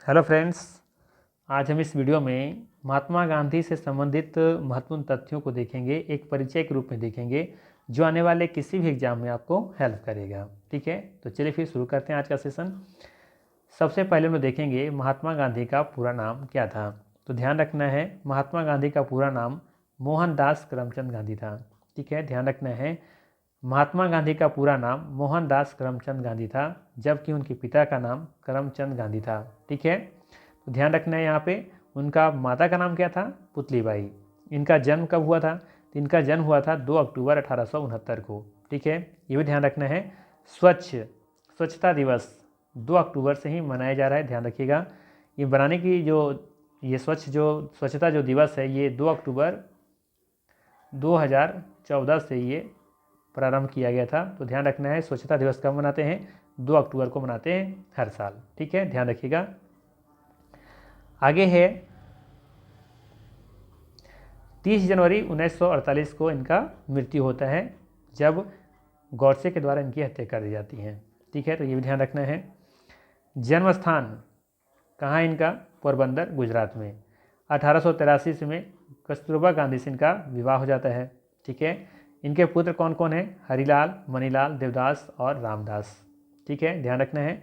Hello friends, आज हम इस वीडियो में महात्मा गांधी से संबंधित महत्वपूर्ण तथ्यों को देखेंगे, एक परिचय के रूप में देखेंगे जो आने वाले किसी भी एग्जाम में आपको हेल्प करेगा। ठीक है, तो चलिए फिर शुरू करते हैं आज का सेशन। सबसे पहले हम देखेंगे महात्मा गांधी का पूरा नाम क्या था। तो ध्यान रखना है, महात्मा गांधी का पूरा नाम मोहनदास करमचंद गांधी था। ठीक है, ध्यान रखना है, महात्मा गांधी का पूरा नाम मोहनदास करमचंद गांधी था, जबकि उनके पिता का नाम करमचंद गांधी था। ठीक है, तो ध्यान रखना है यहाँ पे उनका माता का नाम क्या था, पुतलीबाई। इनका जन्म कब हुआ था, तो इनका जन्म हुआ था 2 अक्टूबर 1869 को। ठीक है, ये भी ध्यान रखना है। स्वच्छता दिवस 2 अक्टूबर से ही मनाया जा रहा है, ध्यान रखिएगा। ये बनाने की ये स्वच्छता जो दिवस है, ये 2 अक्टूबर 2014 से ये प्रारंभ किया गया था। तो ध्यान रखना है, स्वच्छता दिवस कब मनाते हैं, 2 अक्टूबर को मनाते हैं हर साल। ठीक है, ध्यान रखिएगा। आगे है 30 जनवरी 1948 को इनका मृत्यु होता है, जब गौडसे के द्वारा इनकी हत्या कर दी जाती है। ठीक है, तो ये भी ध्यान रखना है। जन्म स्थान कहाँ है इनका, पोरबंदर, गुजरात में। 1883 में कस्तूरबा गांधी से इनका विवाह हो जाता है। ठीक है, इनके पुत्र कौन कौन हैं, हरिलाल, मणिलाल, देवदास और रामदास। ठीक है, ध्यान रखना है।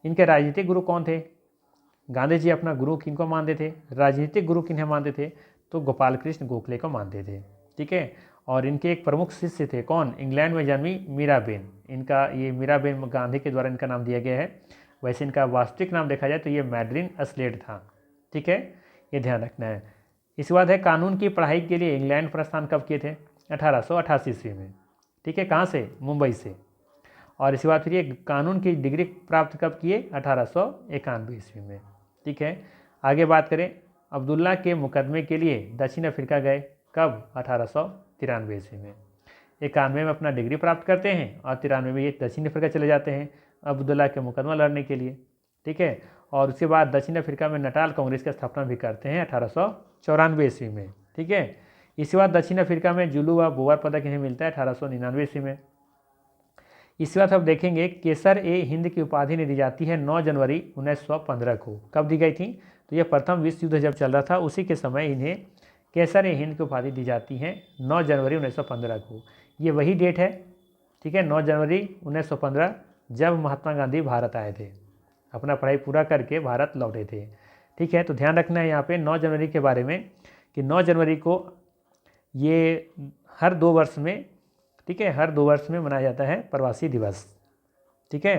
इनके राजनीतिक गुरु कौन थे, गांधी जी अपना गुरु किनको मानते थे, राजनीतिक गुरु किन्हें मानते थे, तो गोपाल कृष्ण गोखले को मानते थे। ठीक है, और इनके एक प्रमुख शिष्य थे कौन, इंग्लैंड में जन्मी मीराबेन। इनका ये मीराबेन गांधी के द्वारा इनका नाम दिया गया है। वैसे इनका वास्तविक नाम देखा जाए तो ये मैडलिन अस्लेट था। ठीक है, ये ध्यान रखना है। इसके बाद है कानून की पढ़ाई के लिए इंग्लैंड प्रस्थान कब किए थे, 1888 ईस्वी में। ठीक है, कहाँ से, मुंबई से। और इसके बाद फिर ये कानून की डिग्री प्राप्त कब किए, 1891 ईस्वी में। ठीक है, आगे बात करें, अब्दुल्ला के मुकदमे के लिए दक्षिण अफ्रीका गए, कब, 1893 ईस्वी में। 91 में अपना डिग्री प्राप्त करते हैं और 93 में ये दक्षिण अफ्रीका चले जाते हैं अब्दुल्ला के मुकदमा लड़ने के लिए। ठीक है, और उसके बाद दक्षिण अफ्रीका में नटाल कांग्रेस की स्थापना भी करते हैं 1894 ईस्वी में। ठीक है, इसके बाद दक्षिण अफ्रीका में जुलू व बोवर पदक इन्हें मिलता है 1899 ईस्वी में। इसके बाद हम देखेंगे केसर ए हिंद की उपाधि इन्हें दी जाती है 9 जनवरी 1915 को। कब दी गई थी, तो ये प्रथम विश्व युद्ध जब चल रहा था उसी के समय इन्हें केसर ए हिंद की उपाधि दी जाती है 9 जनवरी 1915 को। ये वही डेट है, ठीक है, 9 जनवरी 1915, जब महात्मा गांधी भारत आए थे, अपना पढ़ाई पूरा करके भारत लौटे थे। ठीक है, तो ध्यान रखना है यहाँ पे 9 जनवरी के बारे में कि 9 जनवरी को ये हर 2 वर्ष में, ठीक है, हर 2 वर्ष में मनाया जाता है प्रवासी दिवस। ठीक है,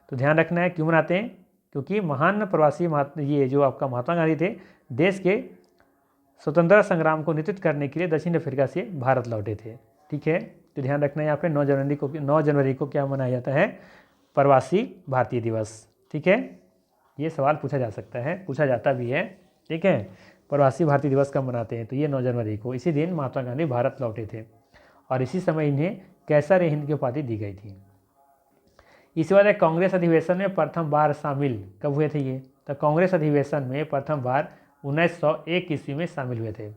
तो ध्यान रखना है क्यों मनाते हैं, क्योंकि महान प्रवासी ये जो आपका महात्मा गांधी थे, देश के स्वतंत्रता संग्राम को नेतृत्व करने के लिए दक्षिण अफ्रीका से भारत लौटे थे। ठीक है, तो ध्यान रखना है यहाँ पे 9 जनवरी को क्या मनाया जाता है, प्रवासी भारतीय दिवस। ठीक है, ये सवाल पूछा जा सकता है, पूछा जाता भी है। ठीक है, प्रवासी भारतीय दिवस कब मनाते हैं, तो ये 9 जनवरी को, इसी दिन महात्मा गांधी भारत लौटे थे और इसी समय इन्हें कैसर ए हिंद की उपाधि दी गई थी। इसी बार कांग्रेस अधिवेशन में प्रथम बार शामिल कब हुए थे ये, तो कांग्रेस अधिवेशन में प्रथम बार 1901 ईस्वी में शामिल हुए थे।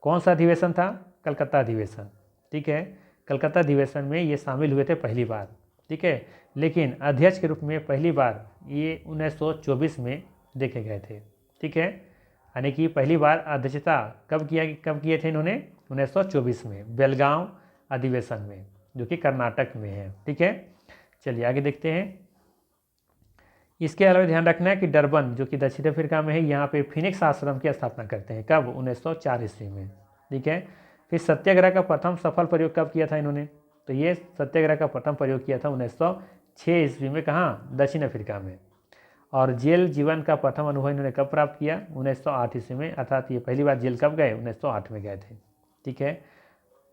कौन सा अधिवेशन था, कलकत्ता अधिवेशन। ठीक है, कलकत्ता अधिवेशन में ये शामिल हुए थे पहली बार। ठीक है, लेकिन अध्यक्ष के रूप में पहली बार ये 1924 में देखे गए थे। ठीक है, यानी कि पहली बार अध्यक्षता कब किए थे इन्होंने, 1924 में बेलगांव अधिवेशन में, जो कि कर्नाटक में है। ठीक है, चलिए आगे देखते हैं। इसके अलावा ध्यान रखना है कि डरबन, जो कि दक्षिण अफ्रीका में है, यहाँ पे फिनिक्स आश्रम की स्थापना करते हैं, कब, 1904 ईस्वी में। ठीक है, फिर सत्याग्रह का प्रथम सफल प्रयोग कब किया था इन्होंने, तो ये सत्याग्रह का प्रथम प्रयोग किया था 1906 ईस्वी में, कहाँ, दक्षिण अफ्रीका में। और जेल जीवन का प्रथम अनुभव इन्होंने कब प्राप्त किया, 1908 ईस्वी में, अर्थात ये पहली बार जेल कब गए, 1908 में गए थे। ठीक है,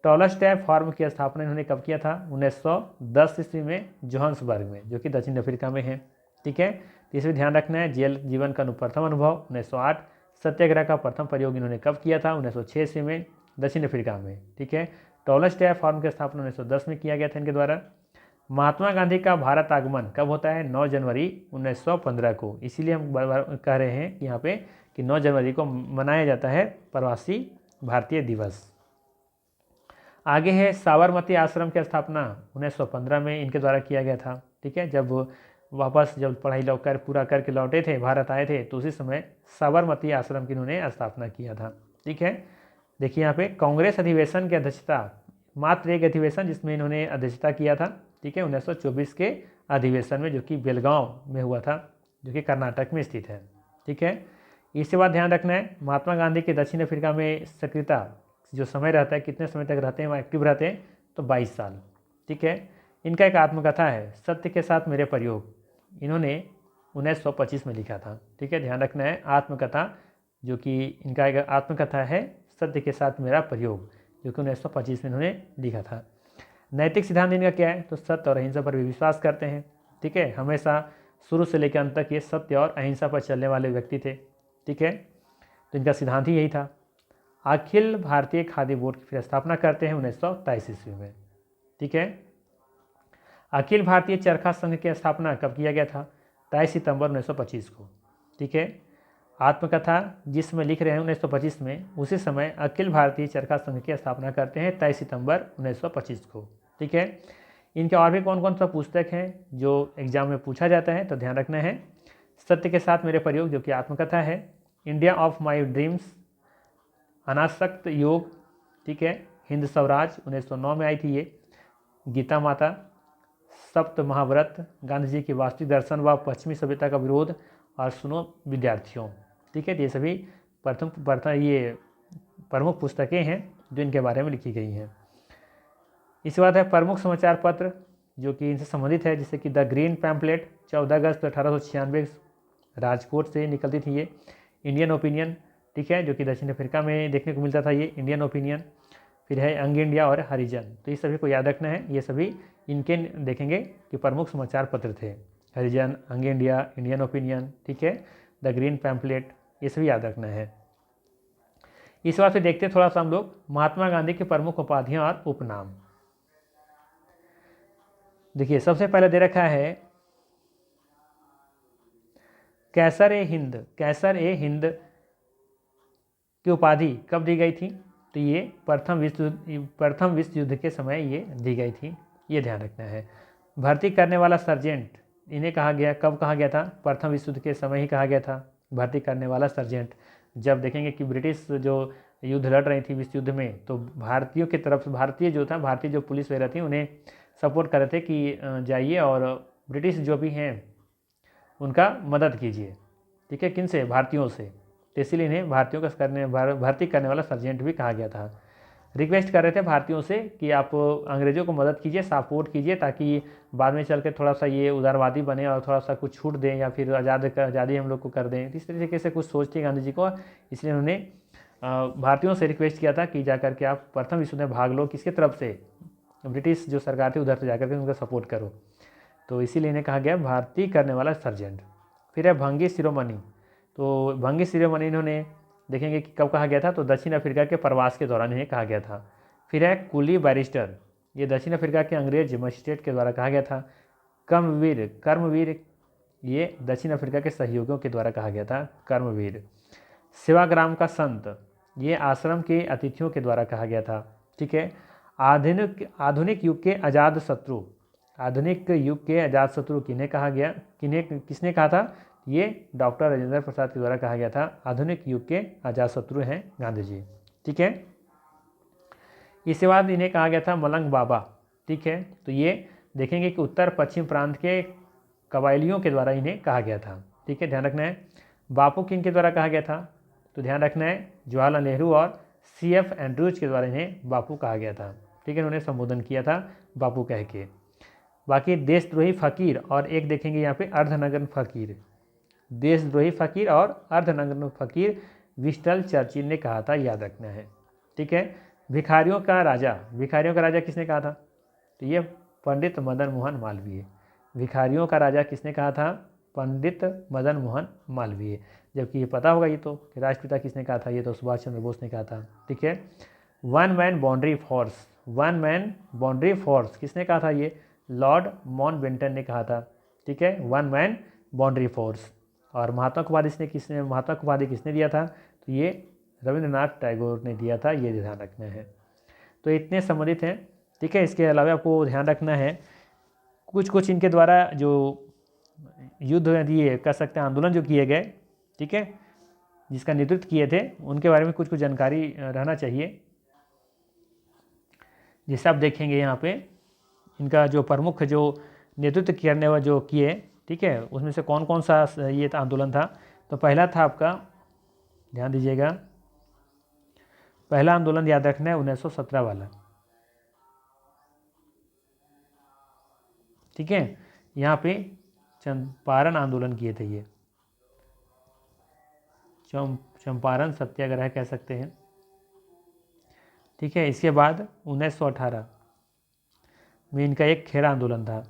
टॉलस्टॉय फॉर्म की स्थापना इन्होंने कब किया था, 1910 ईस्वी में, जोहान्सबर्ग में, जो कि दक्षिण अफ्रीका में है। ठीक है, तो इसमें ध्यान रखना है, जेल जीवन का प्रथम अनुभव 1908, सत्याग्रह का प्रथम प्रयोग इन्होंने कब किया था, 1906 ईस्वी में, दक्षिण अफ्रीका में। ठीक है, टॉलस्टॉय फॉर्म की स्थापना 1910 में किया गया था इनके द्वारा। महात्मा गांधी का भारत आगमन कब होता है, 9 जनवरी 1915 को। इसीलिए हम बार बार कह रहे हैं कि यहाँ पे कि 9 जनवरी को मनाया जाता है प्रवासी भारतीय दिवस। आगे है साबरमती आश्रम की स्थापना 1915 में इनके द्वारा किया गया था। ठीक है, जब वापस जब पढ़ाई कर पूरा करके लौटे थे, भारत आए थे, तो उसी समय साबरमती आश्रम की इन्होंने स्थापना किया था। ठीक है, देखिए यहाँ पे कांग्रेस अधिवेशन की अध्यक्षता, मात्र एक अधिवेशन जिसमें इन्होंने अध्यक्षता किया था। ठीक है, 1924 के अधिवेशन में, जो कि बेलगांव में हुआ था, जो कि कर्नाटक में स्थित है। ठीक है, इसके बाद ध्यान रखना है महात्मा गांधी के दक्षिण अफ्रीका में सक्रियता जो समय रहता है, कितने समय तक रहते हैं वहाँ एक्टिव रहते हैं, तो 22 साल। ठीक है, इनका एक आत्मकथा है सत्य के साथ मेरे प्रयोग, इन्होंने 1925 में लिखा था। ठीक है, ध्यान रखना है आत्मकथा, जो कि इनका एक आत्मकथा है सत्य के साथ मेरा प्रयोग, जो कि 1925 में इन्होंने लिखा था। नैतिक सिद्धांत इनका क्या है, तो सत्य और अहिंसा पर भी विश्वास करते हैं। ठीक है, हमेशा शुरू से लेकर अंत तक ये सत्य और अहिंसा पर चलने वाले व्यक्ति थे। ठीक है, तो इनका सिद्धांत ही यही था। अखिल भारतीय खादी बोर्ड की फिर स्थापना करते हैं 1923 ईस्वी में। ठीक है, अखिल भारतीय चरखा संघ की स्थापना कब किया गया था, 23 सितंबर 1925 को। ठीक है, आत्मकथा जिसमें लिख रहे हैं 1925 में, उसी समय अखिल भारतीय चरखा संघ की स्थापना करते हैं 23 सितंबर 1925 को। ठीक है, इनके और भी कौन कौन सा पुस्तक हैं जो एग्जाम में पूछा जाता है, तो ध्यान रखना है सत्य के साथ मेरे प्रयोग, जो कि आत्मकथा है, इंडिया ऑफ माई ड्रीम्स, अनासक्त योग, ठीक है, हिंद स्वराज 1909 में आई थी ये, गीता माता, सप्त महाव्रत, गांधी जी की वास्तविक दर्शन व पश्चिमी सभ्यता का विरोध, और सुनो विद्यार्थियों। ठीक है, ये सभी ये प्रमुख पुस्तकें हैं जो इनके बारे में लिखी गई हैं। इसके बाद है प्रमुख समाचार पत्र जो कि इनसे संबंधित है, जैसे कि द ग्रीन पैम्पलेट 14 अगस्त 1896 राजकोट से निकलती थी ये, इंडियन ओपिनियन, ठीक है, जो कि दक्षिण अफ्रीका में देखने को मिलता था ये इंडियन ओपिनियन, फिर है यंग इंडिया और हरिजन। तो ये सभी को याद रखना है, ये सभी इनके देखेंगे कि प्रमुख समाचार पत्र थे, हरिजन, यंग इंडिया, इंडियन ओपिनियन, ठीक है, द ग्रीन पैम्पलेट, ये सभी याद रखना है। इस बार फिर देखते हैं थोड़ा सा हम लोग महात्मा गांधी की प्रमुख उपाधियां और उपनाम। देखिए सबसे पहले दे रखा है कैसर ए हिंद। कैसर ए हिंद की उपाधि कब दी गई थी, तो ये प्रथम विश्व युद्ध के समय ये दी गई थी, ये ध्यान रखना है। भर्ती करने वाला सर्जेंट, इन्हें कहा गया, कब कहा गया था, प्रथम विश्व युद्ध के समय ही कहा गया था भर्ती करने वाला सर्जेंट। जब देखेंगे कि ब्रिटिश जो युद्ध लड़ रही थी विश्व युद्ध में, तो भारतीयों की तरफ से भारतीय जो पुलिस वगैरह थी उन्हें सपोर्ट कर रहे थे कि जाइए और ब्रिटिश जो भी हैं उनका मदद कीजिए। ठीक है, किन से, भारतीयों से, तो इसीलिए इन्हें भारतीयों का भर्ती करने वाला सर्जेंट भी कहा गया था। रिक्वेस्ट कर रहे थे भारतीयों से कि आप अंग्रेज़ों को मदद कीजिए, सपोर्ट कीजिए, ताकि बाद में चल के थोड़ा सा ये उदारवादी बने और थोड़ा सा कुछ छूट दें या फिर आज़ादी हम लोग को कर दें। इस तरीके से कुछ सोच थी गांधी जी को, इसलिए उन्होंने भारतीयों से रिक्वेस्ट किया था कि जा करके आप प्रथम विश्व में भाग लो, किसके तरफ से, ब्रिटिश जो सरकार थी उधर से जाकर के उनका सपोर्ट करो, तो इसीलिए इन्हें कहा गया भर्ती करने वाला सर्जेंट। फिर है भंगी शिरोमणि। तो भंगी शिरोमणि इन्होंने देखेंगे कि कब कहा गया था, तो दक्षिण अफ्रीका के प्रवास के दौरान इन्हें कहा गया था। फिर है कुली बैरिस्टर, ये दक्षिण अफ्रीका के अंग्रेज मजिस्ट्रेट के द्वारा कहा गया था। कर्मवीर, ये दक्षिण अफ्रीका के सहयोगियों के द्वारा कहा गया था कर्मवीर। सेवाग्राम का संत, ये आश्रम के अतिथियों के द्वारा कहा गया था। ठीक है, आधुनिक युग के आज़ाद शत्रु, आधुनिक युग के आज़ाद शत्रु किन्हें कहा गया, किसने कहा था, ये डॉक्टर राजेंद्र प्रसाद के द्वारा कहा गया था। आधुनिक युग के आज़ाद शत्रु हैं गांधी जी। ठीक है, इसके बाद इन्हें कहा गया था मलंग बाबा। ठीक है, तो ये देखेंगे कि उत्तर पश्चिम प्रांत के कबायलियों के द्वारा इन्हें कहा गया था। ठीक है, ध्यान रखना है। बापू किन के द्वारा कहा गया था, तो ध्यान रखना है जवाहरलाल नेहरू और CF एंड्रूज के द्वारा इन्हें बापू कहा गया था। ठीक है, इन्होंने संबोधन किया था बापू कह के। बाकी देशद्रोही फकीर और एक देखेंगे यहाँ पे अर्धनग्न फकीर, देशद्रोही फकीर और अर्धनग्न फकीर विस्टल चर्चिल ने कहा था, याद रखना है। ठीक है, भिखारियों का राजा किसने कहा था, तो ये पंडित मदन मोहन मालवीय। भिखारियों का राजा किसने कहा था, पंडित मदन मोहन मालवीय। जबकि ये पता होगा ये तो कि राष्ट्रपिता किसने कहा था, ये तो सुभाष चंद्र बोस ने कहा था। ठीक है, वन मैन बाउंड्री फोर्स किसने कहा था, ये लॉर्ड माउंटबेटन ने कहा था। ठीक है, वन मैन बाउंड्री फोर्स। और महात्मा को उपाधि किसने दिया था, तो ये रविंद्रनाथ टैगोर ने दिया था, ये ध्यान रखना है। तो इतने संबंधित हैं। ठीक है, इसके अलावा आपको ध्यान रखना है कुछ इनके द्वारा जो युद्ध ये कह सकते हैं आंदोलन जो किए गए, ठीक है, जिसका नेतृत्व किए थे, उनके बारे में कुछ कुछ जानकारी रहना चाहिए। जैसे आप देखेंगे यहाँ पे इनका जो प्रमुख जो नेतृत्व करने वाले जो किए, ठीक है, उसमें से कौन कौन सा ये आंदोलन था। तो पहला था आपका, ध्यान दीजिएगा, पहला आंदोलन याद रखना है 1917 वाला, ठीक है। यहाँ पे चंपारण आंदोलन किए थे ये, चंपारण सत्याग्रह कह सकते हैं, ठीक है। इसके बाद 1918 में इनका एक खेरा आंदोलन था,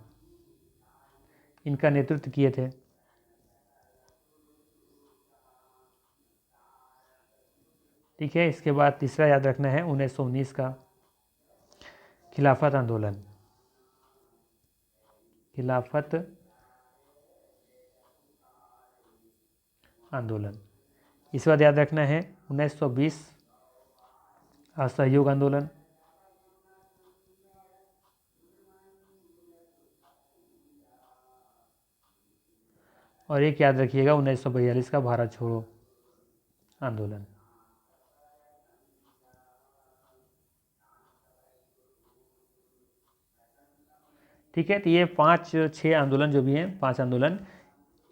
इनका नेतृत्व किए थे, ठीक है। इसके बाद तीसरा याद रखना है 1919 का खिलाफत आंदोलन, खिलाफत आंदोलन। इसके बाद याद रखना है 1920 असहयोग आंदोलन, और एक याद रखिएगा 1942 का भारत छोड़ो आंदोलन। ठीक है, तो ये 5-6 आंदोलन जो भी हैं, 5 आंदोलन,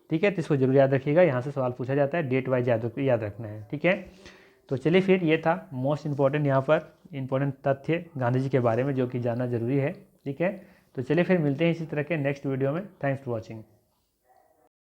ठीक है। तो इसको जरूर याद रखिएगा, यहाँ से सवाल पूछा जाता है, डेट वाइज याद रखना है, ठीक है। तो चलिए फिर, ये था मोस्ट इम्पॉर्टेंट यहाँ पर इम्पोर्टेंट तथ्य गांधी जी के बारे में जो कि जानना जरूरी है, ठीक है। तो चलिए फिर मिलते हैं इसी तरह के नेक्स्ट वीडियो में। Thanks for watching.